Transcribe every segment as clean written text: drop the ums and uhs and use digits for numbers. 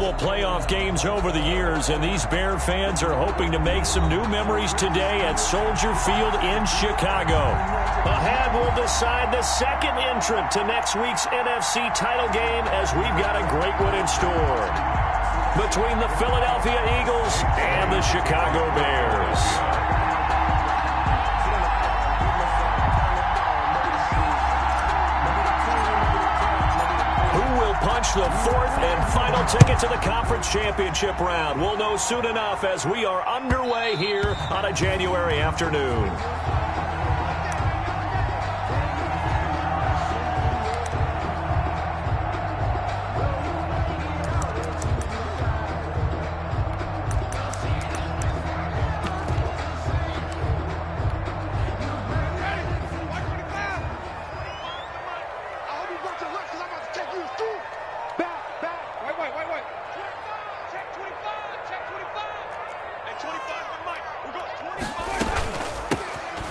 unforgettable playoff games over the years, and these Bear fans are hoping to make some new memories today at Soldier Field in Chicago. Ahead, we'll decide the second entrant to next week's NFC title game as we've got a great one in store between the Philadelphia Eagles and the Chicago Bears. Punch the fourth and final ticket to the conference championship round. We'll know soon enough as we are underway here on a January afternoon.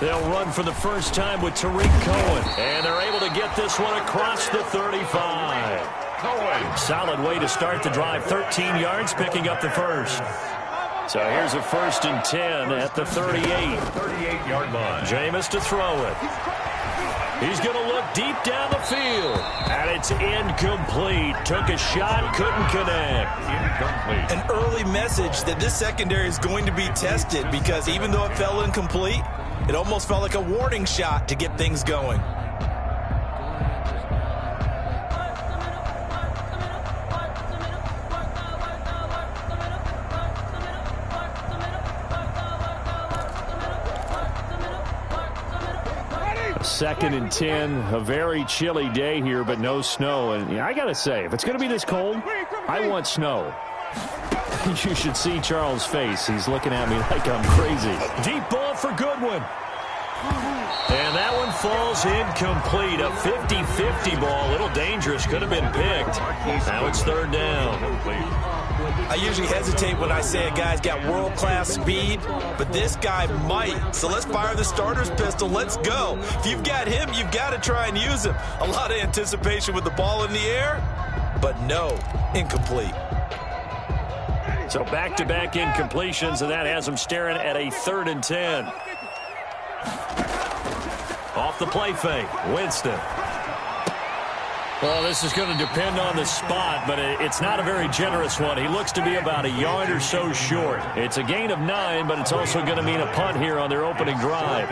They'll run for the first time with Tariq Cohen, and they're able to get this one across the 35. Cohen. Solid way to start the drive. 13 yards, picking up the first. So here's a 1st and 10 at the 38. 38-yard line. Jameis to throw it. He's going to look deep down the field. And it's incomplete. Took a shot, couldn't connect. Incomplete. An early message that this secondary is going to be tested because even though it fell incomplete, it almost felt like a warning shot to get things going. Second and 10, a very chilly day here, but no snow. And I got to say, if it's going to be this cold, I want snow. You should see Charles' face. He's looking at me like I'm crazy. Deep ball for Goodwin. And that one falls incomplete. A 50-50 ball. A little dangerous. Could have been picked. Now it's 3rd down. I usually hesitate when I say a guy's got world-class speed, but this guy might. So let's fire the starter's pistol. Let's go. If you've got him, you've got to try and use him. A lot of anticipation with the ball in the air, but no, incomplete. So back-to-back incompletions, and that has him staring at a 3rd and 10. Off the play fake, Winston. Well, this is going to depend on the spot, but it's not a very generous one. He looks to be about a yard or so short. It's a gain of 9, but it's also going to mean a punt here on their opening drive.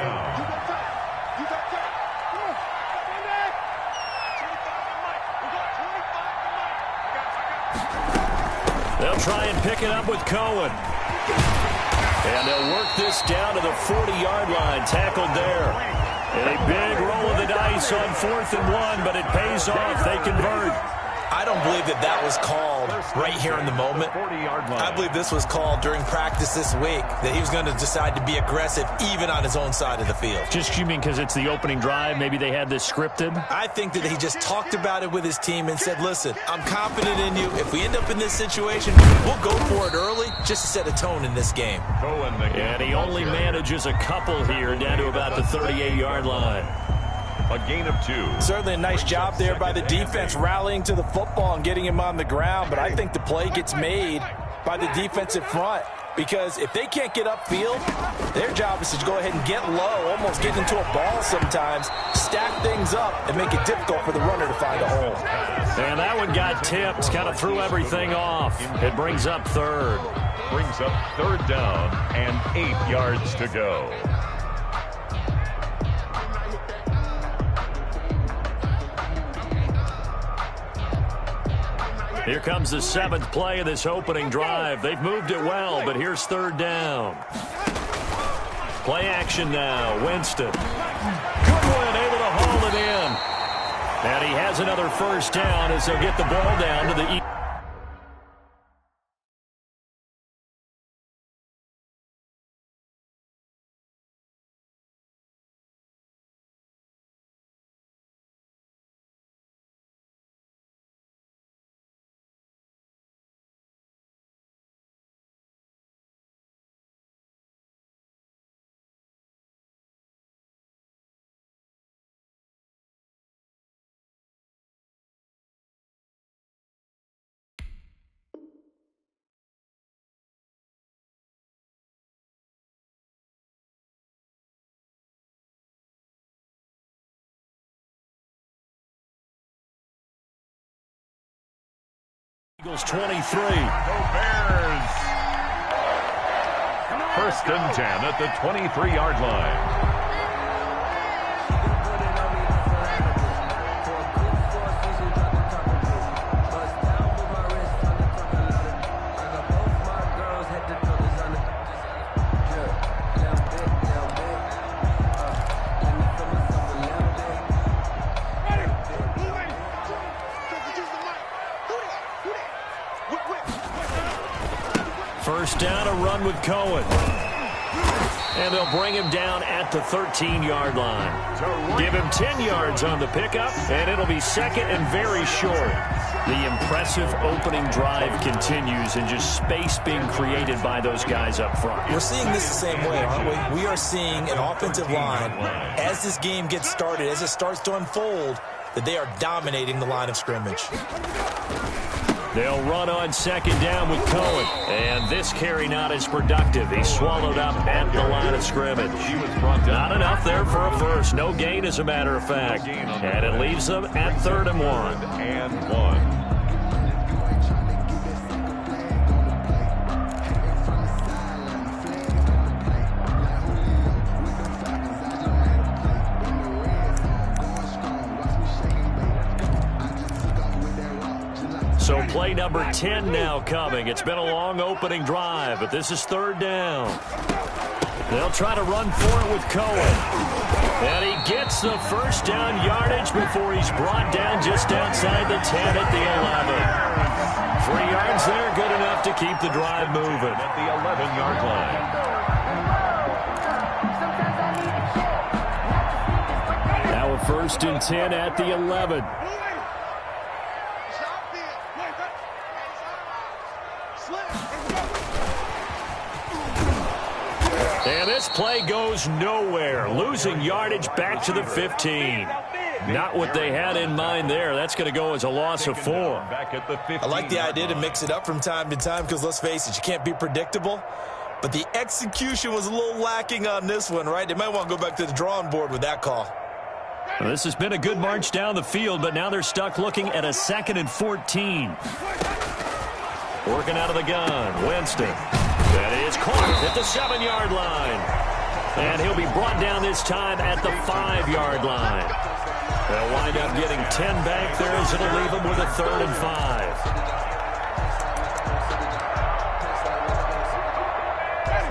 They'll try and pick it up with Cohen. And they'll work this down to the 40-yard line, tackled there. And a big roll of the dice on 4th and 1, but it pays off. They convert. I don't believe that was called right here in the moment. I believe this was called during practice this week, that he was going to decide to be aggressive even on his own side of the field. Just you mean because it's the opening drive? Maybe they had this scripted? I think that he just talked about it with his team and said, listen, I'm confident in you. If we end up in this situation, we'll go for it early just to set a tone in this game. And he only manages a couple here down to about the 38-yard line. A gain of 2. Certainly a nice job there by the defense rallying to the football and getting him on the ground, but I think the play gets made by the defensive front because if they can't get upfield, their job is to go ahead and get low, almost get into a ball sometimes, stack things up, and make it difficult for the runner to find a hole. And that one got tipped, kind of threw everything off. It brings up 3rd. Brings up 3rd down and 8 yards to go. Here comes the 7th play of this opening drive. They've moved it well, but here's 3rd down. Play action now. Winston. Goodwin able to haul it in. And he has another 1st down as they'll get the ball down to the Eagles 23. The Bears. First and 10 at the 23-yard line. First down, a run with Cohen. And they'll bring him down at the 13-yard line. Give him 10 yards on the pickup, and it'll be second and very short. The impressive opening drive continues, and just space being created by those guys up front. We're seeing this the same way, aren't we? We are seeing an offensive line, as this game gets started, as it starts to unfold, that they are dominating the line of scrimmage. They'll run on second down with Cohen. And this carry not as productive. He swallowed up at the line of scrimmage. Not enough there for a first. No gain, as a matter of fact. And it leaves them at 3rd and 1. So play number 10 now coming. It's been a long opening drive, but this is 3rd down. They'll try to run for it with Cohen. And he gets the first down yardage before he's brought down just outside the 10 at the 11. 3 yards there, good enough to keep the drive moving. At the 11-yard line. Now a 1st and 10 at the 11. And this play goes nowhere. Losing yardage back to the 15. Not what they had in mind there. That's going to go as a loss of 4. I like the idea to mix it up from time to time because, let's face it, you can't be predictable. But the execution was a little lacking on this one, right? They might want to go back to the drawing board with that call. Well, this has been a good march down the field, but now they're stuck looking at a 2nd and 14. Working out of the gun, Winston. That is caught at the 7-yard line. And he'll be brought down this time at the 5-yard line. They'll wind up getting 10 back there, as it'll leave them with a 3rd and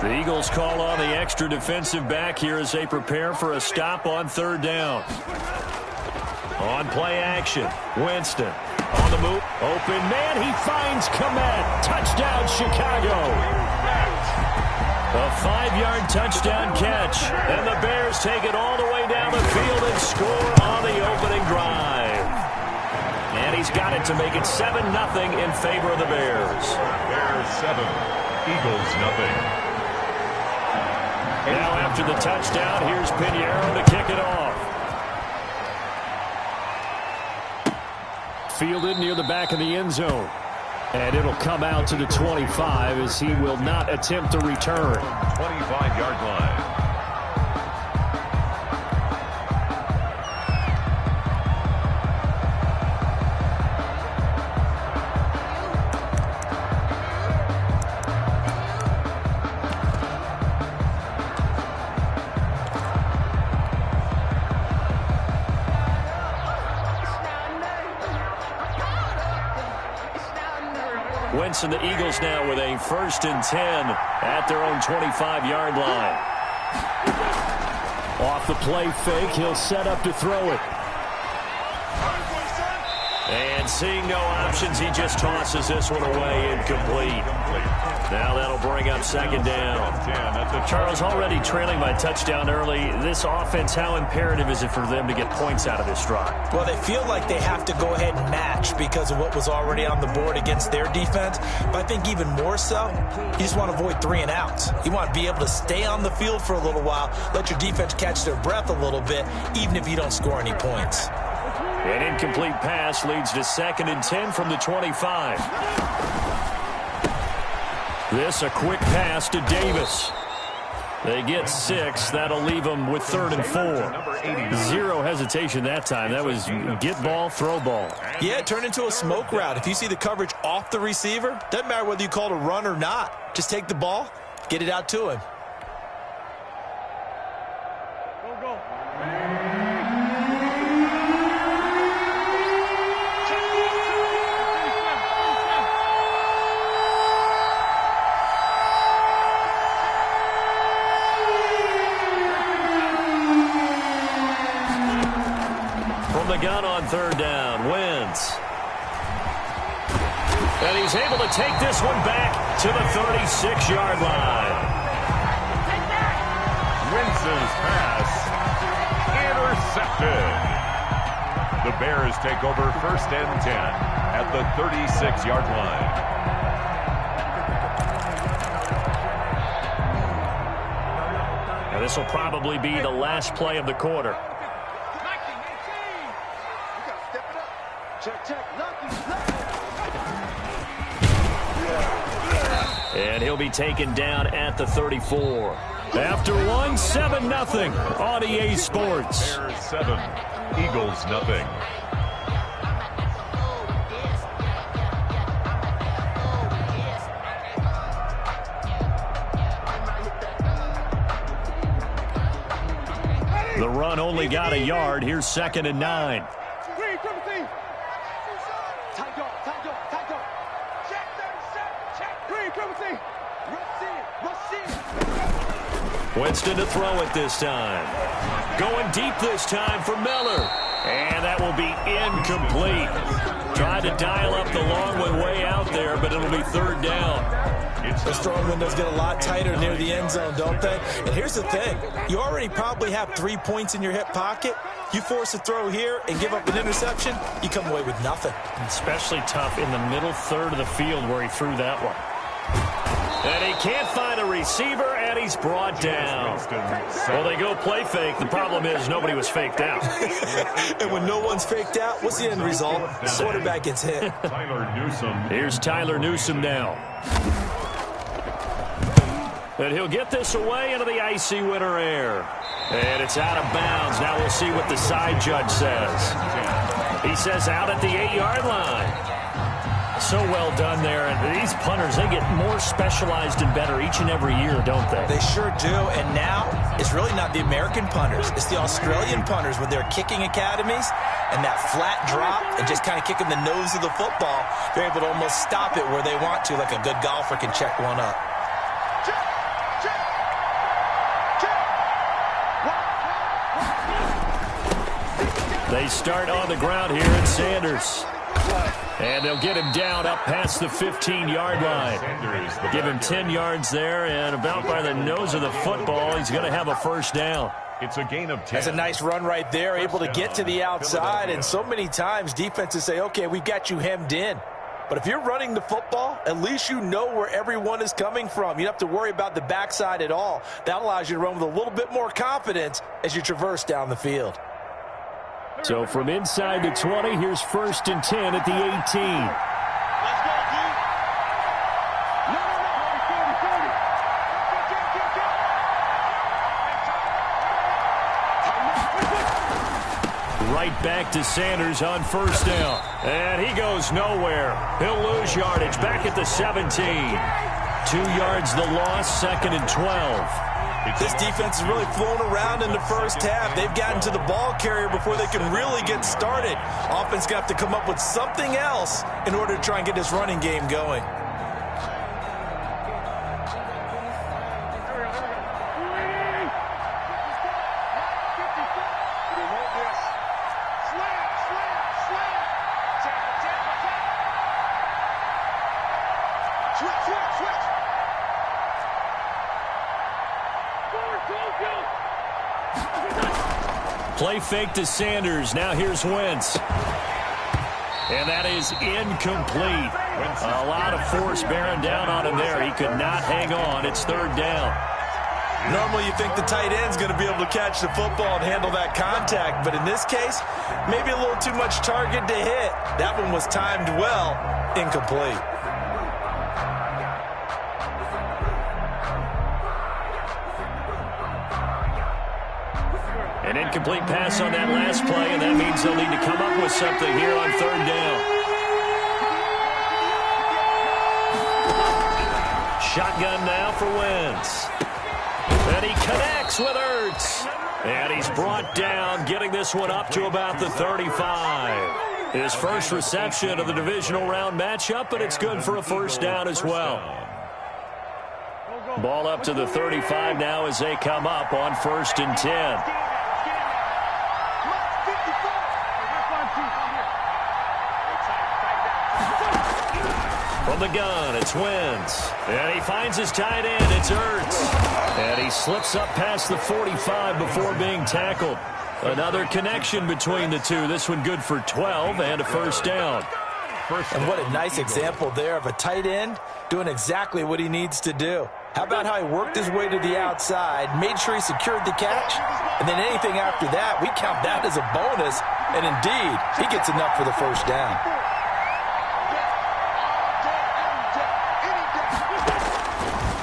5. The Eagles call on the extra defensive back here as they prepare for a stop on 3rd down. On play action, Winston. On the move, open man, he finds Komet. Touchdown, Chicago. A 5-yard touchdown catch. And the Bears take it all the way down the field and score on the opening drive. And he's got it to make it 7-0 in favor of the Bears. Bears 7, Eagles 0. Now after the touchdown, here's Pinheiro to kick it off. Fielded near the back of the end zone. And it'll come out to the 25 as he will not attempt to return. 25-yard line. Winston, the Eagles now with a 1st and 10 at their own 25-yard line. Off the play fake, he'll set up to throw it. And seeing no options, he just tosses this one away, incomplete. Now that'll bring up 2nd down. Charles, already trailing by touchdown early. This offense, how imperative is it for them to get points out of this drive? Well, they feel like they have to go ahead and match because of what was already on the board against their defense. But I think even more so, you just want to avoid 3 and outs. You want to be able to stay on the field for a little while, let your defense catch their breath a little bit, even if you don't score any points. An incomplete pass leads to 2nd and 10 from the 25. This a quick pass to Davis. They get 6. That'll leave them with 3rd and 4. Zero hesitation that time. That was get ball, throw ball. Yeah, it turned into a smoke route. If you see the coverage off the receiver, doesn't matter whether you call it a run or not. Just take the ball, get it out to him. The gun on 3rd down, Wentz. And he's able to take this one back to the 36-yard line. Wentz's pass intercepted. The Bears take over 1st and 10 at the 36-yard line. Now this will probably be the last play of the quarter. And he'll be taken down at the 34. After one, 7-0 on EA Sports. Bears 7, Eagles 0. The run only got a yard. Here's 2nd and 9. Winston to throw it this time. Going deep this time for Miller. And that will be incomplete. Tried to dial up the long one way out there, but it'll be 3rd down. Those throwing windows get a lot tighter near the end zone, don't they? And here's the thing. You already probably have 3 points in your hip pocket. You force a throw here and give up an interception, you come away with nothing. Especially tough in the middle third of the field where he threw that one. And he can't find a receiver, and he's brought down. Well, they go play fake. The problem is nobody was faked out. And when no one's faked out, what's the end result? The quarterback gets hit. Here's Tyler Newsome now. And he'll get this away into the icy winter air. And it's out of bounds. Now we'll see what the side judge says. He says out at the 8-yard line. So well done there. And these punters, they get more specialized and better each and every year, don't they? They sure do. And now it's really not the American punters. It's the Australian punters with their kicking academies and that flat drop and just kind of kicking the nose of the football. They're able to almost stop it where they want to, like a good golfer can check one up. They start on the ground here at Sanders. And they'll get him down up past the 15-yard line. Give him 10 yards there, and about by the nose of the football, he's going to have a 1st down. It's a gain of 10. That's a nice run right there, able to get to the outside. And so many times defenses say, okay, we've got you hemmed in. But if you're running the football, at least you know where everyone is coming from. You don't have to worry about the backside at all. That allows you to run with a little bit more confidence as you traverse down the field. So from inside the 20, here's 1st and 10 at the 18. Right back to Sanders on 1st down. And he goes nowhere. He'll lose yardage back at the 17. 2 yards the loss, 2nd and 12. This defense has really flown around in the first half. They've gotten to the ball carrier before they can really get started. Offense going to have to come up with something else in order to try and get this running game going. Play fake to Sanders. Now here's Wentz. And that is incomplete. A lot of force bearing down on him there. He could not hang on. It's 3rd down. Normally you think the tight end's going to be able to catch the football and handle that contact. But in this case, maybe a little too much target to hit. That one was timed well. Incomplete. incomplete pass on that last play, and that means they'll need to come up with something here on third down. Shotgun now for Wentz. And he connects with Ertz. And he's brought down, getting this one up to about the 35. His first reception of the divisional round matchup, but it's good for a first down as well. Ball up to the 35 now as they come up on 1st and 10. From the gun, it's Wentz. And he finds his tight end. It's Ertz. And he slips up past the 45 before being tackled. Another connection between the two. This one good for 12 and a first down. And what a nice example there of a tight end doing exactly what he needs to do. How about how he worked his way to the outside, made sure he secured the catch, and then anything after that, we count that as a bonus. And indeed, he gets enough for the first down.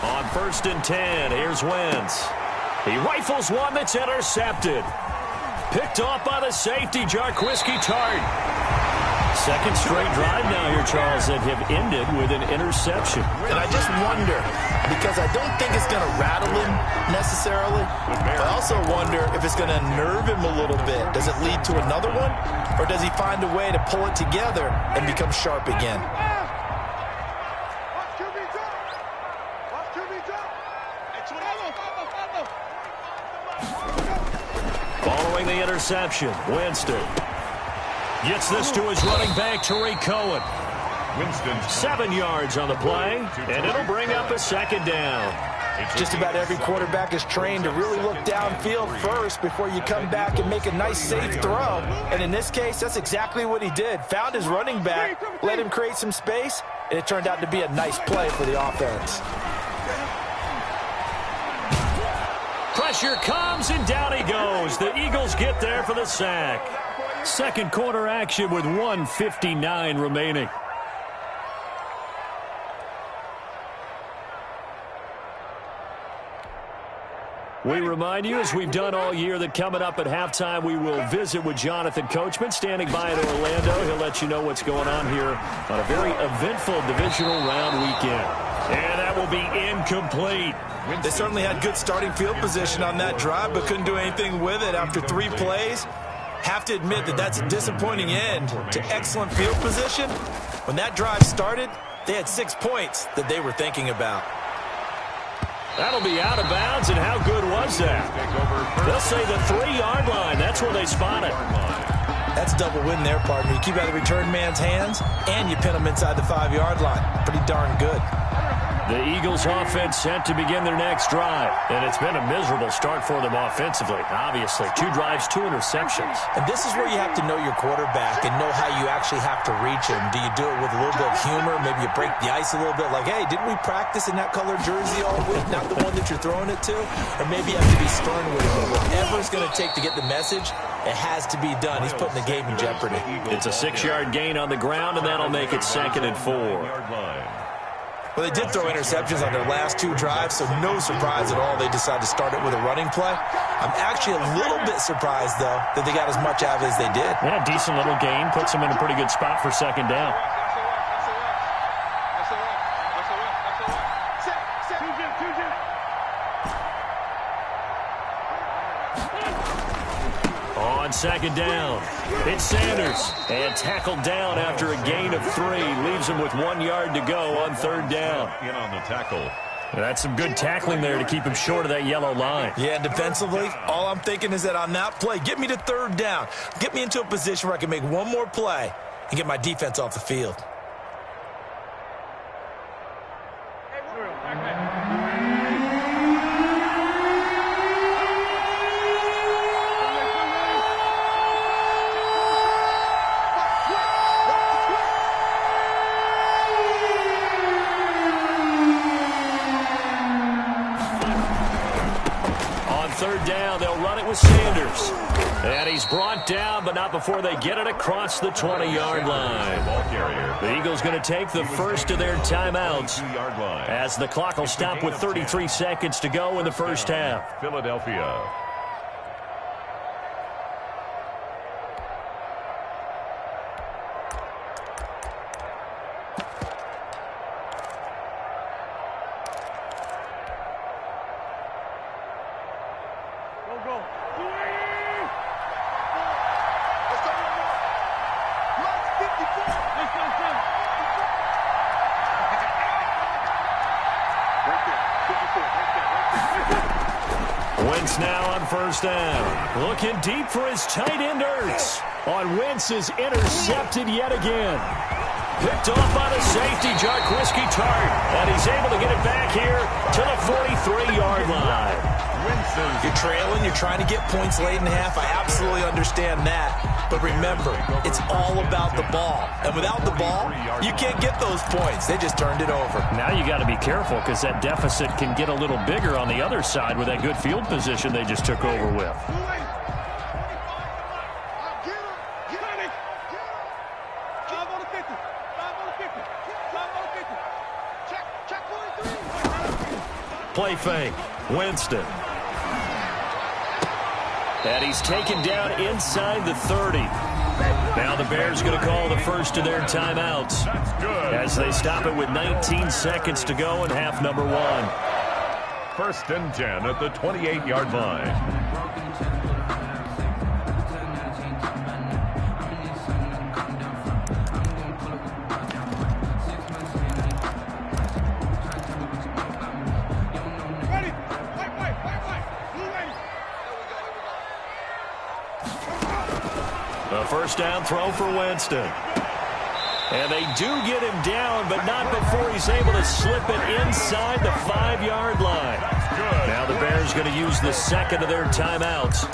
On 1st and 10, here's Wentz. He rifles one that's intercepted. Picked off by the safety, Jarquiski Tart. Second straight drive now here, Charles, that have ended with an interception. And I just wonder, because I don't think it's going to rattle him necessarily. I also wonder if it's going to nerve him a little bit. Does it lead to another one? Or does he find a way to pull it together and become sharp again? Following the interception, Winston gets this to his running back, Tariq Cohen. Winston. 7 yards on the play, and it'll bring up a second down. Just about every quarterback is trained to really look downfield first before you come back and make a nice, safe throw. And in this case, that's exactly what he did. Found his running back, let him create some space, and it turned out to be a nice play for the offense. Pressure comes, and down he goes. The Eagles get there for the sack. Second quarter action with 1:59 remaining. We remind you, as we've done all year, that coming up at halftime, we will visit with Jonathan Coachman, standing by in Orlando. He'll let you know what's going on here on a very eventful divisional round weekend. And that will be incomplete. They certainly had good starting field position on that drive, but couldn't do anything with it after 3 plays. Have to admit that that's a disappointing end to excellent field position. When that drive started, they had 6 points that they were thinking about. That'll be out of bounds, and how good was that? They'll say the 3-yard line. That's where they spot it. That's double win there, partner. You keep out of the return man's hands, and you pin them inside the 5-yard line. Pretty darn good. The Eagles offense set to begin their next drive, and it's been a miserable start for them offensively. Obviously, 2 drives, 2 interceptions. And this is where you have to know your quarterback and know how you actually have to reach him. Do you do it with a little bit of humor? Maybe you break the ice a little bit, like, hey, didn't we practice in that colored jersey all week, not the one that you're throwing it to? Or maybe you have to be stern with him. Whatever it's going to take to get the message, it has to be done. He's putting the game in jeopardy. It's a 6-yard gain on the ground, and that'll make it 2nd and 4. Well, they did throw interceptions on their last 2 drives, so no surprise at all they decided to start it with a running play. I'm actually a little bit surprised, though, that they got as much out of it as they did. Yeah, decent little gain. Puts them in a pretty good spot for 2nd down. On 2nd down, it's Sanders, and tackled down after a gain of 3. Leaves him with 1 yard to go on 3rd down. In on the tackle. And that's some good tackling there to keep him short of that yellow line. Yeah, and defensively, all I'm thinking is that on that play, get me to 3rd down. Get me into a position where I can make one more play and get my defense off the field. Sanders. And he's brought down, but not before they get it across the 20-yard line. The Eagles going to take the first of their timeouts as the clock will stop with 33 seconds to go in the first half. Philadelphia. Wentz now on first down. Looking deep for his tight end, Ertz. On Wentz is intercepted yet again. Picked off by the safety, Jarquiski Tart. And he's able to get it back here to the 43-yard line. You're trailing, you're trying to get points late in half. I absolutely understand that. But remember, it's all about the ball. And without the ball, you can't get those points. They just turned it over. Now you got to be careful because that deficit can get a little bigger on the other side with that good field position they just took over with. Play fake. Winston. And he's taken down inside the 30. Now the Bears going to call the first of their timeouts as they stop it with 19 seconds to go in half number 1. 1st and 10 at the 28-yard line. First down throw for Winston. And they do get him down, but not before he's able to slip it inside the 5-yard line. Now the Bears going to use the second of their timeouts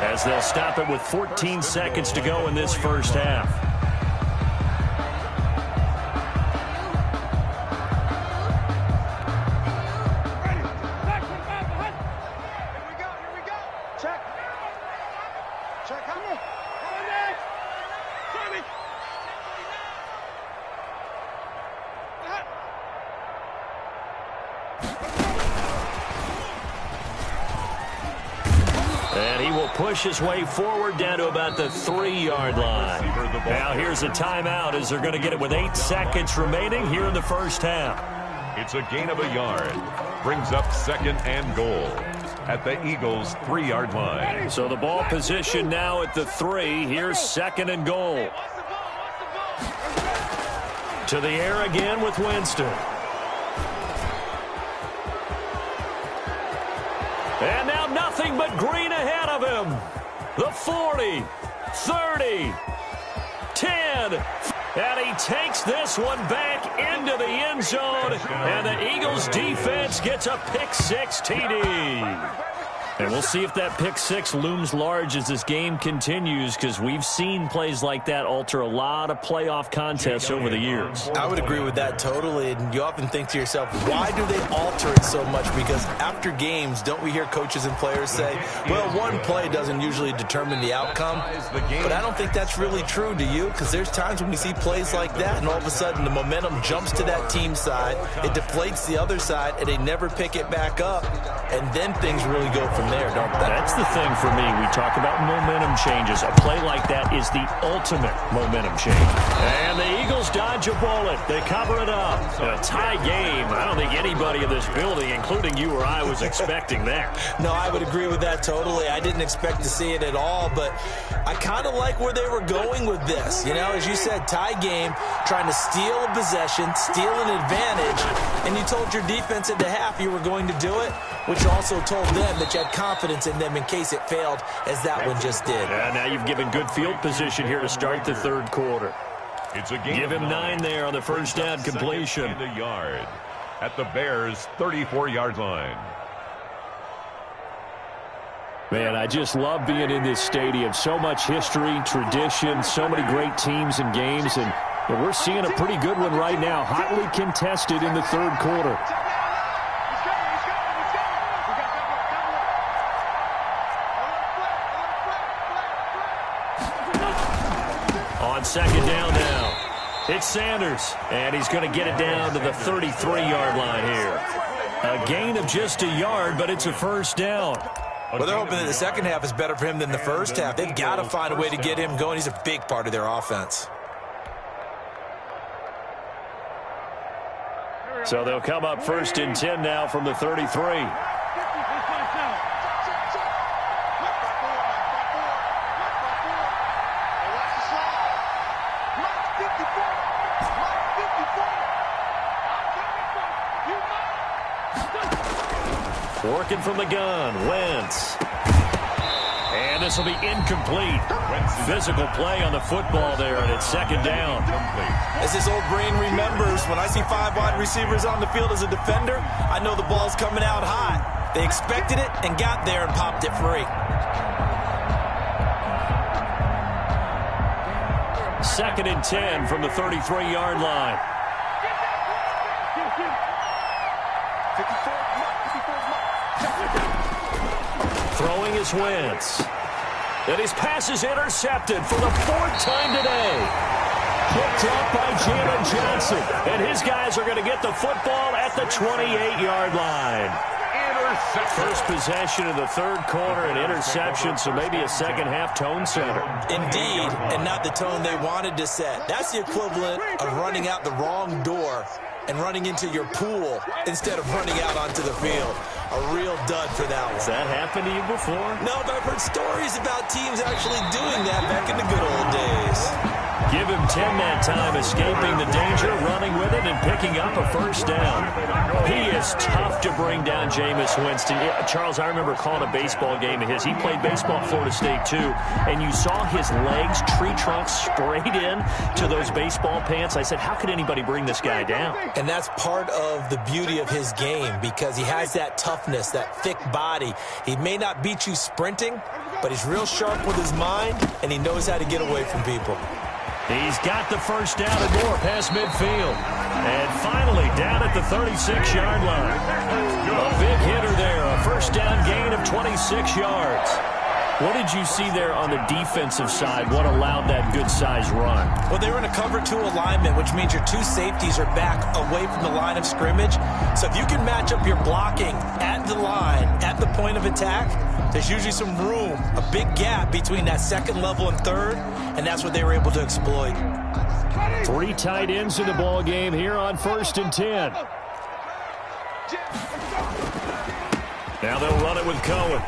as they'll stop it with 14 seconds to go in this first half. And he will push his way forward down to about the 3-yard line. Now here's a timeout as they're going to get it with 8 seconds remaining here in the first half. It's a gain of a yard. Brings up 2nd and goal at the Eagles' 3-yard line. So the ball position now at the 3. Here's 2nd and goal. To the air again with Winston. And now nothing but green ahead of him. The 40, 30, 10. And he takes this one back into the end zone. And the Eagles defense gets a pick-6 TD. And we'll see if that pick-6 looms large as this game continues, because we've seen plays like that alter a lot of playoff contests over the years. I would agree with that totally, and you often think to yourself, why do they alter it so much? Because after games, don't we hear coaches and players say, well, one play doesn't usually determine the outcome? But I don't think that's really true, do you? Because there's times when we see plays like that, and all of a sudden the momentum jumps to that team side, it deflates the other side, and they never pick it back up, and then things really go from there, don't they? That's the thing for me. We talk about momentum changes. A play like that is the ultimate momentum change. And the Eagles dodge a bullet. They cover it up. A tie game. I don't think anybody in this building, including you or I, was expecting that. No, I would agree with that totally. I didn't expect to see it at all, but I kind of like where they were going with this. You know, as you said, tie game, trying to steal a possession, steal an advantage, and you told your defense at the half you were going to do it, which also told them that you had confidence in them in case it failed, as that one just did. And now you've given good field position here to start the third quarter. It's a game. Give him 9 there on the first down completion. And a yard at the Bears' 34-yard line. Man, I just love being in this stadium. So much history, tradition, so many great teams and games, and we're seeing a pretty good one right now, hotly contested in the third quarter. On second down now, it's Sanders, and he's going to get it down to the 33-yard line here. A gain of just a yard, but it's a first down. Well, they're hoping that the second half is better for him than the first half. They've got to find a way to get him going. He's a big part of their offense. So they'll come up 1st and 10 now from the 33. Working from the gun, Wentz. And this will be incomplete. Physical play on the football there, and it's second down. As his old brain remembers, when I see 5 wide receivers on the field as a defender, I know the ball's coming out hot. They expected it and got there and popped it free. Second and 10 from the 33-yard line. Throwing his Wentz. And his pass is intercepted for the 4th time today. Picked up by Jalen Johnson. And his guys are going to get the football at the 28-yard line. First possession of the 3rd quarter, an interception, so maybe a second-half tone setter. Indeed, and not the tone they wanted to set. That's the equivalent of running out the wrong door and running into your pool instead of running out onto the field. A real dud for that one. Has that happened to you before? No, but I've heard stories about teams actually doing that back in the good old days. Give him 10 that time, escaping the danger, running with it, and picking up a first down. He is tough to bring down, Jameis Winston. Yeah, Charles, I remember calling a baseball game of his. He played baseball at Florida State, too, and you saw his legs, tree trunks, sprayed in to those baseball pants. I said, how could anybody bring this guy down? And that's part of the beauty of his game, because he has that toughness, that thick body. He may not beat you sprinting, but he's real sharp with his mind, and he knows how to get away from people. He's got the first down and more past midfield. And finally, down at the 36-yard line. A big hitter there, a first down gain of 26 yards. What did you see there on the defensive side? What allowed that good-sized run? Well, they were in a cover 2 alignment, which means your 2 safeties are back away from the line of scrimmage. So if you can match up your blocking at the line, at the point of attack, there's usually some room, a big gap between that 2nd level and 3rd, and that's what they were able to exploit. 3 tight ends in the ball game here on 1st and 10. Now they'll run it with Cohen.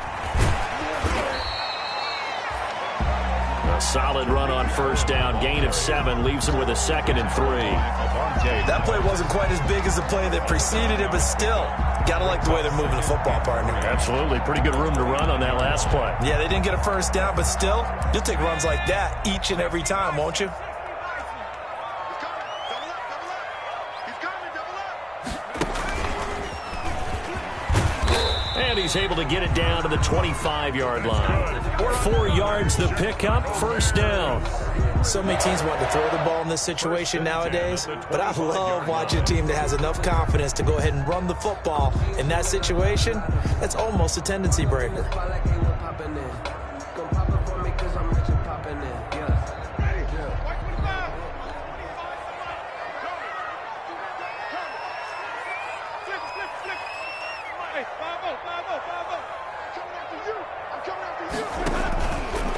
A solid run on first down. Gain of 7 leaves him with a 2nd and 3. That play wasn't quite as big as the play that preceded it, but still, gotta like the way they're moving the football, partner. Absolutely. Pretty good room to run on that last play. Yeah, they didn't get a first down, but still, you'll take runs like that each and every time, won't you? And he's able to get it down to the 25-yard line. 4 yards the pickup, first down. So many teams want to throw the ball in this situation nowadays, but I love watching a team that has enough confidence to go ahead and run the football. In that situation, that's almost a tendency breaker.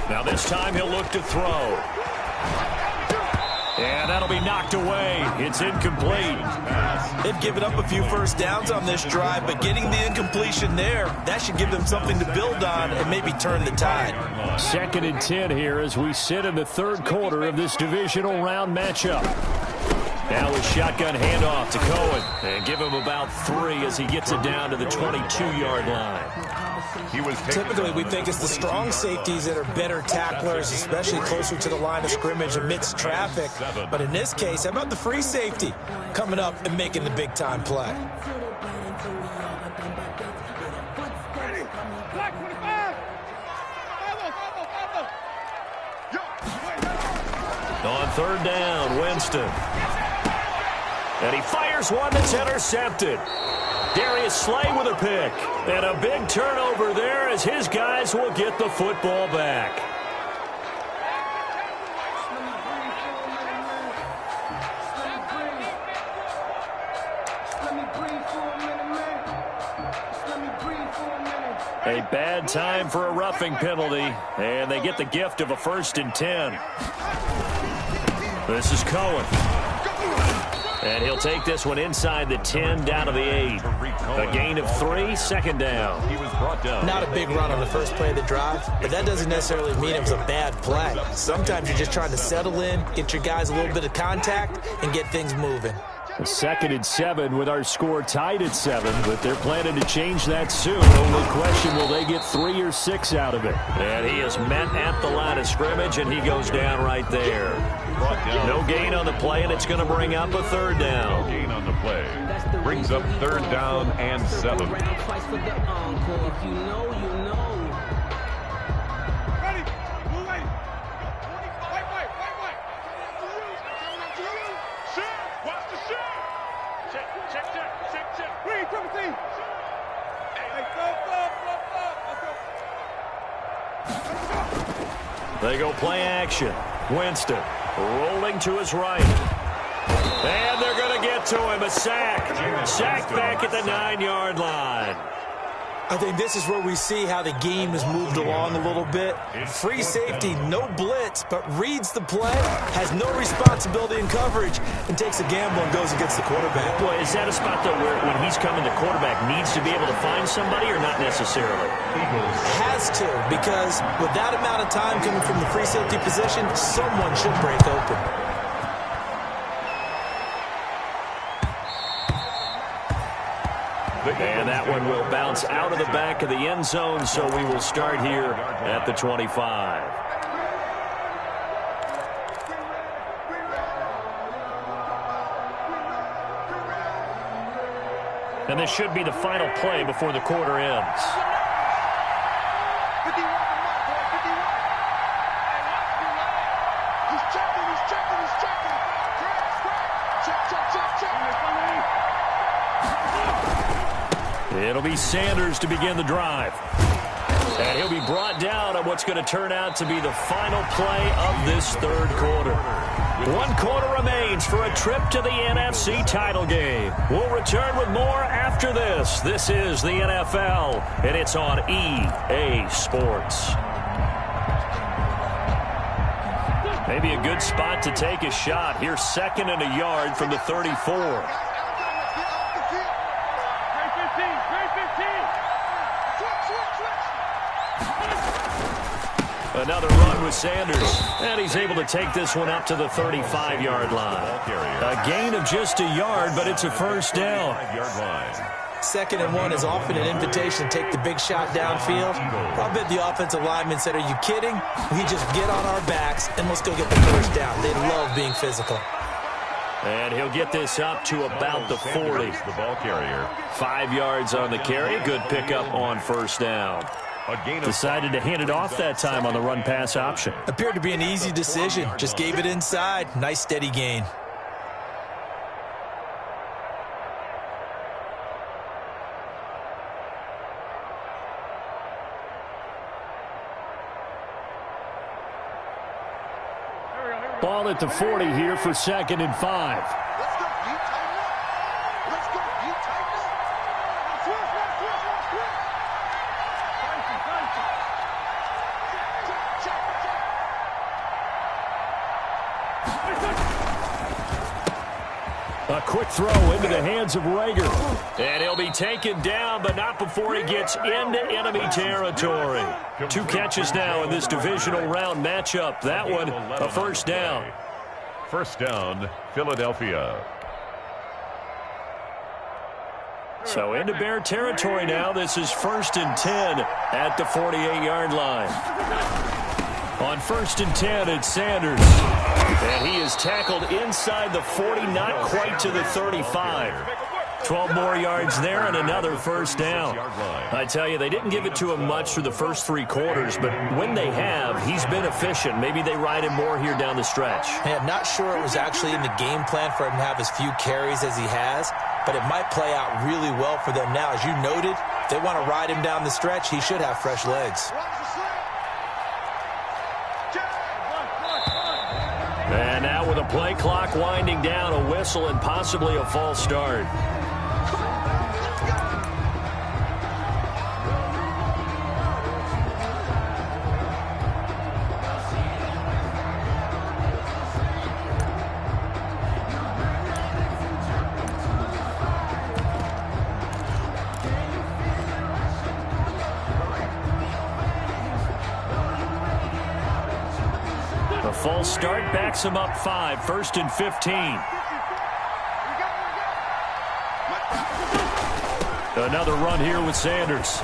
Now this time he'll look to throw. And that'll be knocked away. It's incomplete. They've given up a few first downs on this drive, but getting the incompletion there, that should give them something to build on and maybe turn the tide. 2nd and 10 here as we sit in the 3rd quarter of this divisional round matchup. Now a shotgun handoff to Cohen. And give him about 3 as he gets it down to the 22-yard line. Typically, we think it's the strong safeties that are better tacklers, especially closer to the line of scrimmage amidst traffic. But in this case, how about the free safety coming up and making the big-time play? On 3rd down, Winston. And he fires one that's intercepted. Darius Slay with a pick. And a big turnover there as his guys will get the football back. A bad time for a roughing penalty. And they get the gift of a 1st and 10. This is Cohen. And he'll take this one inside the 10 down to the 8. A gain of 3, 2nd down. He was brought down. Not a big run on the first play of the drive, but that doesn't necessarily mean it was a bad play. Sometimes you're just trying to settle in, get your guys a little bit of contact, and get things moving. 2nd and 7 with our score tied at 7, but they're planning to change that soon. Only question, will they get 3 or 6 out of it? And he is met at the line of scrimmage, and he goes down right there. No gain on the play, and it's going to bring up a 3rd down. No gain on the play. Brings up 3rd down and 7. They go play action. Winston rolling to his right. And they're going to get to him. A sack. Sack back at the 9-yard line. I think this is where we see how the game has moved along a little bit. Free safety, no blitz, but reads the play, has no responsibility in coverage, and takes a gamble and goes against the quarterback. Boy, is that a spot, though, where when he's coming, the quarterback needs to be able to find somebody or not necessarily? Has to, because with that amount of time coming from the free safety position, someone should break open. And that one will bounce out of the back of the end zone, so we will start here at the 25. And this should be the final play before the quarter ends. It'll be Sanders to begin the drive. And he'll be brought down on what's going to turn out to be the final play of this 3rd quarter. 1 quarter remains for a trip to the NFC title game. We'll return with more after this. This is the NFL, and it's on EA Sports. Maybe a good spot to take a shot. Here's 2nd and a yard from the 34. Another run with Sanders, and he's able to take this one up to the 35-yard line. A gain of just a yard, but it's a 1st down. 2nd and 1 is often an invitation to take the big shot downfield. I bet the offensive linemen said, are you kidding? We just get on our backs, and let's go get the 1st down. They love being physical. And he'll get this up to about the 40. The ball carrier. 5 yards on the carry. Good pickup on 1st down. Decided to hand it off that time on the run-pass option. Appeared to be an easy decision. Just gave it inside. Nice steady gain. Ball at the 40 here for 2nd and 5. A quick throw into the hands of Rager. And he'll be taken down, but not before he gets into enemy territory. 2 catches now in this divisional round matchup. That one, a 1st down. 1st down, Philadelphia. So into Bear territory now. This is 1st and 10 at the 48-yard line. On 1st and 10, it's Sanders. And he is tackled inside the 40, not quite to the 35. 12 more yards there and another 1st down. I tell you, they didn't give it to him much through the first 3 quarters, but when they have, he's been efficient. Maybe they ride him more here down the stretch. Yeah, I'm not sure it was actually in the game plan for him to have as few carries as he has, but it might play out really well for them now. As you noted, if they want to ride him down the stretch, he should have fresh legs. And now with a play clock winding down, a whistle and possibly a false start. A false start backs him up 5, 1st and 15. Another run here with Sanders.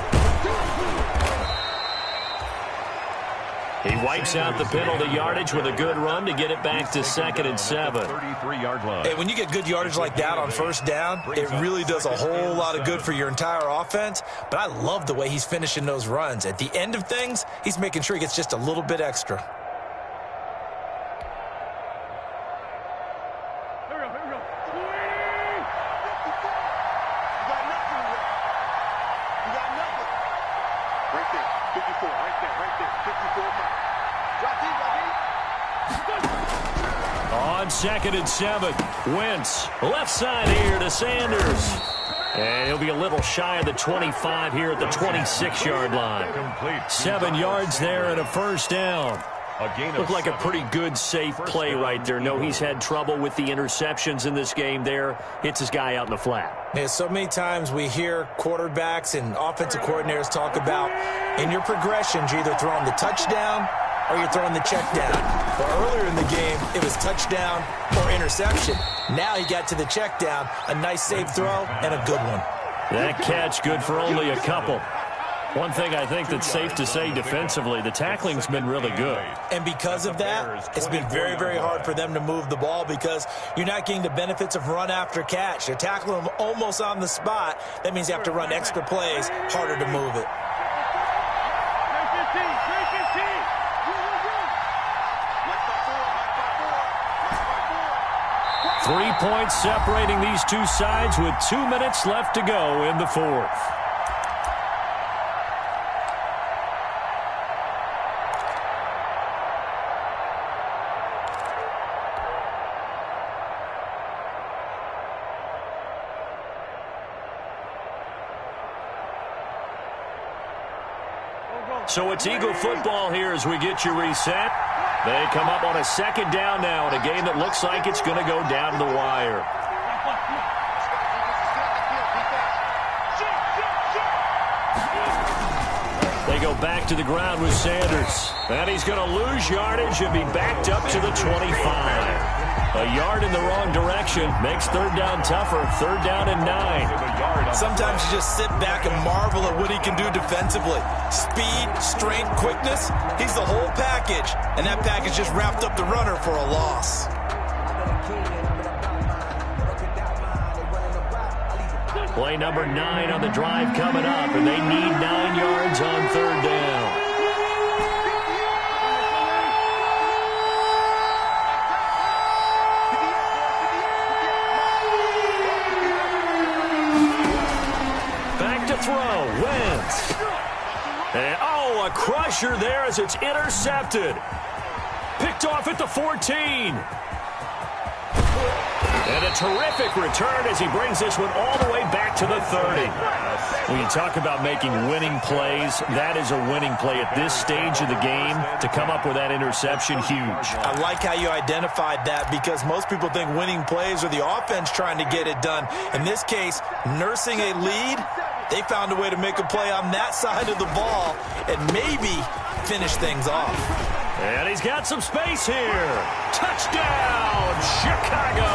He wipes out the penalty yardage with a good run to get it back to 2nd and 7. 33-yard line. Hey, when you get good yardage like that on first down, it really does a whole lot of good for your entire offense. But I love the way he's finishing those runs. At the end of things, he's making sure he gets just a little bit extra. On 2nd and 7, Wentz, left side here to Sanders. And he'll be a little shy of the 25 here at the 26-yard line. 7 yards there and a first down. Looked like a pretty good, safe play right there. No, he's had trouble with the interceptions in this game there. Hits his guy out in the flat. Yeah, so many times we hear quarterbacks and offensive coordinators talk about in your progressions, you're either throwing the touchdown or you're throwing the check down. But earlier in the game, it was touchdown or interception. Now he got to the check down, a nice safe throw, and a good one. That catch good for only a couple. One thing I think that's safe to say defensively, the tackling's been really good. And because of that, it's been very, very hard for them to move the ball because you're not getting the benefits of run after catch. You're tackling them almost on the spot. That means you have to run extra plays, harder to move it. 3 points separating these two sides with 2 minutes left to go in the fourth. So it's Eagle football here as we get you reset. They come up on a 2nd down now in a game that looks like it's going to go down to the wire. They go back to the ground with Sanders. And he's going to lose yardage and be backed up to the 25. A yard in the wrong direction makes 3rd down tougher. 3rd down and 9. Sometimes you just sit back and marvel at what he can do defensively. Speed, strength, quickness, he's the whole package. And that package just wrapped up the runner for a loss. Play number 9 on the drive coming up, and they need 9 yards on 3rd down. Throw, Wentz. And, a crusher there as it's intercepted. Picked off at the 14. And a terrific return as he brings this one all the way back to the 30. When you talk about making winning plays, that is a winning play at this stage of the game. To come up with that interception, huge. I like how you identified that because most people think winning plays are the offense trying to get it done. In this case, nursing a lead, they found a way to make a play on that side of the ball and maybe finish things off. And he's got some space here. Touchdown, Chicago.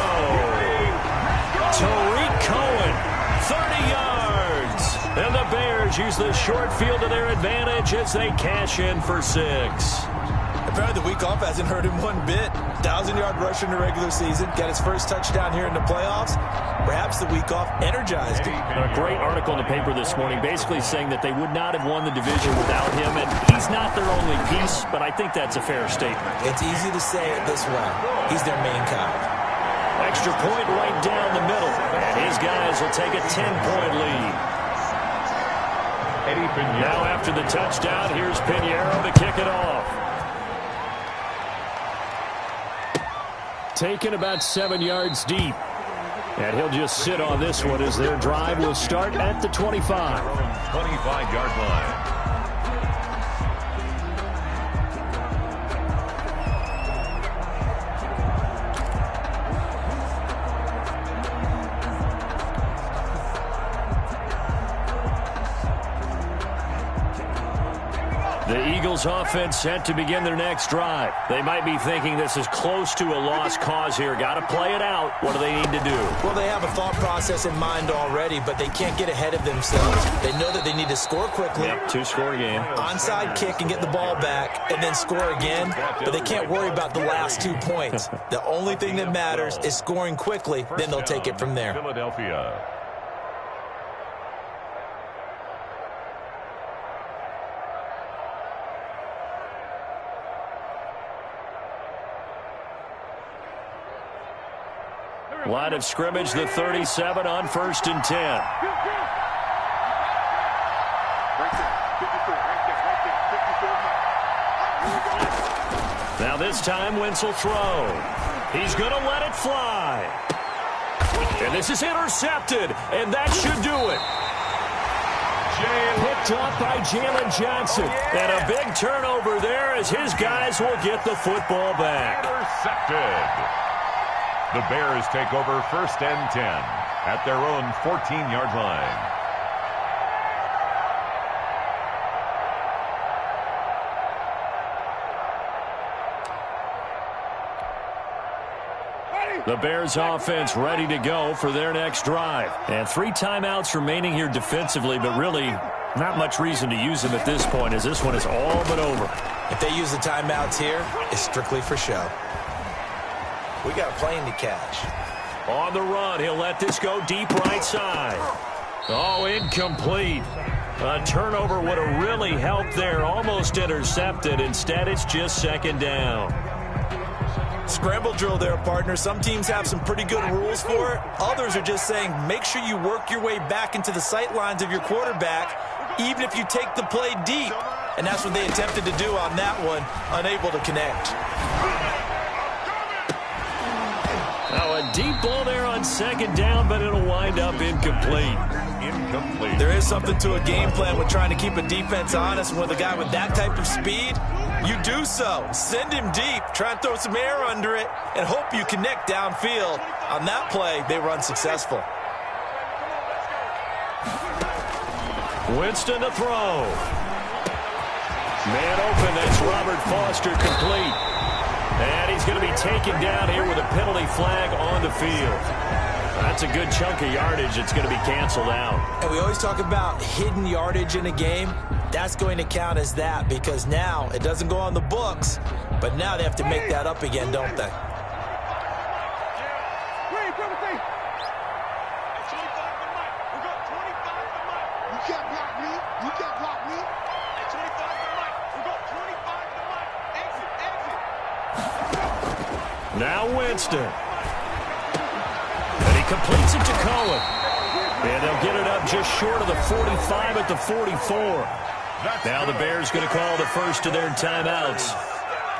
Tariq Cohen, 30 yards. And the Bears use the short field to their advantage as they cash in for 6. Apparently the week off hasn't hurt him one bit. 1,000-yard rusher in the regular season. Got his first touchdown here in the playoffs. Perhaps the week off energized him. A great article in the paper this morning basically saying that they would not have won the division without him, and he's not their only piece, but I think that's a fair statement. It's easy to say it this way. He's their main guy. Extra point right down the middle, and his guys will take a 10-point lead. Now after the touchdown, here's Pinheiro to kick it off. Taken about 7 yards deep. And he'll just sit on this one as their drive will start at the 25. 25-yard line. The Eagles offense set to begin their next drive. They might be thinking this is close to a lost cause here. Got to play it out. What do they need to do? Well, they have a thought process in mind already, but they can't get ahead of themselves. They know that they need to score quickly. Yep, two-score game. Onside kick and get the ball back and then score again, but they can't worry about the last 2 points. The only thing that matters is scoring quickly, then they'll take it from there. Philadelphia. Line of scrimmage, the 37 on 1st and 10. Now this time, Wentz will throw. He's going to let it fly. And this is intercepted, and that should do it. Picked off by Jalen Johnson. And a big turnover there as his guys will get the football back. Intercepted. The Bears take over 1st and 10 at their own 14-yard line. The Bears offense ready to go for their next drive. And 3 timeouts remaining here defensively, but really not much reason to use them at this point as this one is all but over. If they use the timeouts here, it's strictly for show. We got a plane to catch. On the run, he'll let this go deep right side. Oh, incomplete. A turnover would have really helped there. Almost intercepted. Instead, it's just 2nd down. Scramble drill there, partner. Some teams have some pretty good rules for it. Others are just saying make sure you work your way back into the sight lines of your quarterback, even if you take the play deep. And that's what they attempted to do on that one, unable to connect. Now a deep ball there on 2nd down, but it'll wind up incomplete. There is something to a game plan with trying to keep a defense honest. With a guy with that type of speed, you do so. Send him deep. Try and throw some air under it and hope you connect downfield. On that play, they were unsuccessful. Winston to throw. Man open, that's Robert Foster, complete. And he's going to be taken down here with a penalty flag on the field. That's a good chunk of yardage. It's going to be canceled out. And we always talk about hidden yardage in a game. That's going to count as that because now it doesn't go on the books, but now they have to make that up again, don't they? Now Winston. And he completes it to Cohen. And they'll get it up just short of the 45 at the 44. Now the Bears going to call the first of their timeouts.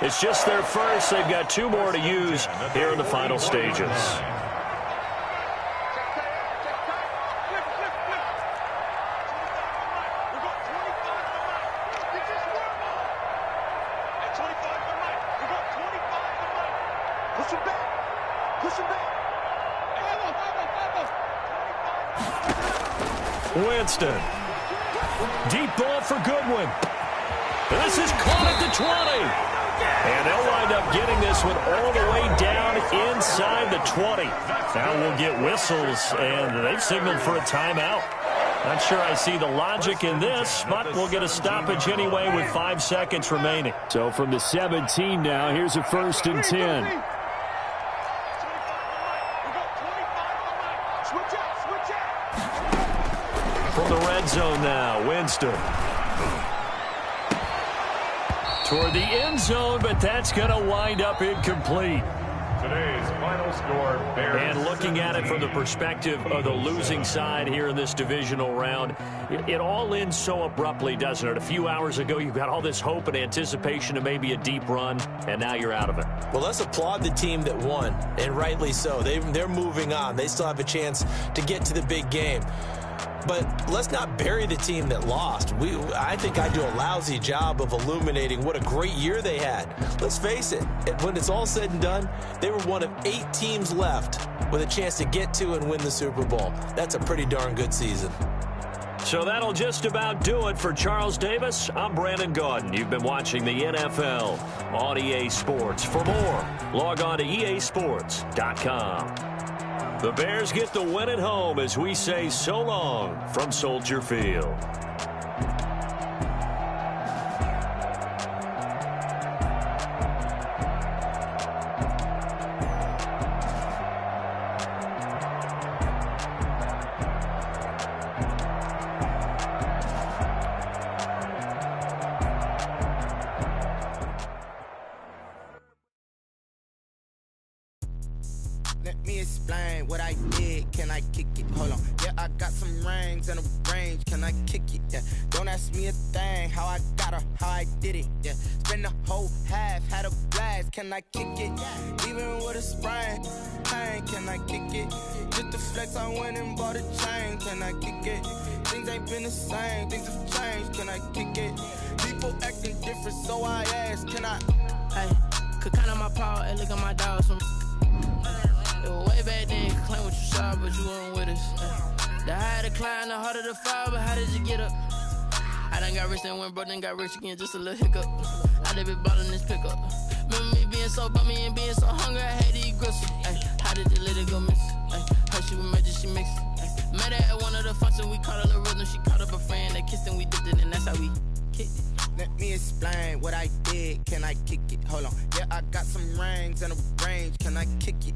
It's just their first. They've got 2 more to use here in the final stages. Winston. Deep ball for Goodwin. This is caught at the 20. And they'll wind up getting this one all the way down inside the 20. Now we'll get whistles, and they've signaled for a timeout. Not sure I see the logic in this, but we'll get a stoppage anyway with 5 seconds remaining. So from the 17 now, here's a 1st and 10. From the red zone now, Winston. Toward the end zone, but that's going to wind up incomplete. Today's final score, Bears. And looking at it from the perspective of the losing side here in this divisional round, it all ends so abruptly, doesn't it? A few hours ago, you got all this hope and anticipation of maybe a deep run, and now you're out of it. Well, let's applaud the team that won, and rightly so. They're moving on. They still have a chance to get to the big game. But let's not bury the team that lost. I think I do a lousy job of illuminating what a great year they had. Let's face it, when it's all said and done, they were one of 8 teams left with a chance to get to and win the Super Bowl. That's a pretty darn good season. So that'll just about do it for Charles Davis. I'm Brandon Gaudin. You've been watching the NFL on EA Sports. For more, log on to easports.com. The Bears get the win at home as we say so long from Soldier Field. Let me explain what I did. Can I kick it? Hold on. Yeah, I got some rings and a range. Can I kick it? Yeah. Don't ask me a thing. How I got her, how I did it. Yeah. Spend the whole half, had a blast. Can I kick it? Even with a sprain, pain. Can I kick it? Just the flex, I went and bought a chain. Can I kick it? Things ain't been the same. Things have changed. Can I kick it? People acting different, so I ask. Can I? Hey, could count on my paw and look at my dogs from. Way back then, you could claim what you saw, but you weren't with us. The higher the climb, the harder the fall, but how did you get up? I done got rich and went broke, then got rich again, just a little hiccup. I done been ballin' this pickup. Remember me being so bummy and being so hungry, I had to eat gristle. How did the lady go miss? How she was magic, she mixed. Met her at one of the functions, we caught her the rhythm, she caught up a friend, they kissed and we dipped it, and that's how we kicked it. Let me explain what I did. Can I kick it? Hold on. Yeah, I got some rings and a range. Can I kick it?